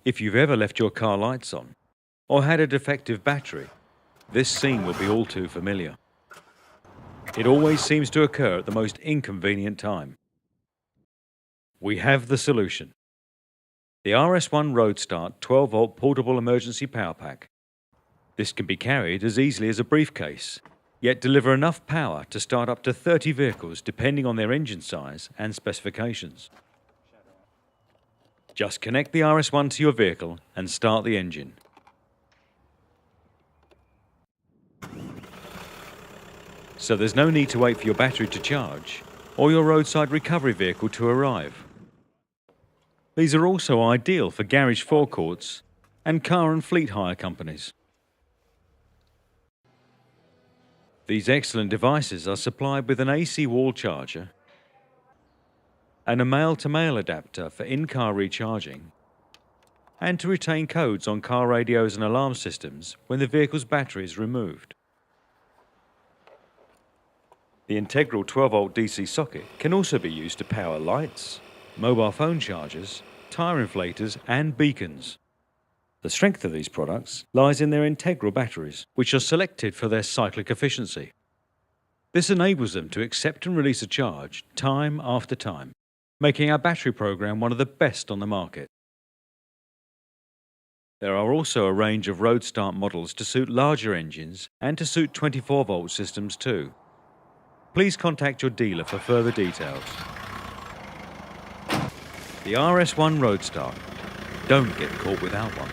If you've ever left your car lights on or had a defective battery, this scene will be all too familiar. It always seems to occur at the most inconvenient time. We have the solution. The RS1 RoadStart 12V portable emergency power pack. This can be carried as easily as a briefcase, yet deliver enough power to start up to 30 vehicles depending on their engine size and specifications. Just connect the RS1 to your vehicle and start the engine. So there's no need to wait for your battery to charge or your roadside recovery vehicle to arrive. These are also ideal for garage forecourts and car and fleet hire companies. These excellent devices are supplied with an AC wall charger and a male-to-male adapter for in-car recharging, and to retain codes on car radios and alarm systems when the vehicle's battery is removed. The integral 12V DC socket can also be used to power lights, mobile phone chargers, tyre inflators and beacons. The strength of these products lies in their integral batteries, which are selected for their cyclic efficiency. This enables them to accept and release a charge time after time, making our battery program one of the best on the market. There are also a range of RoadStart models to suit larger engines and to suit 24V systems too. Please contact your dealer for further details. The RS1 RoadStart. Don't get caught without one.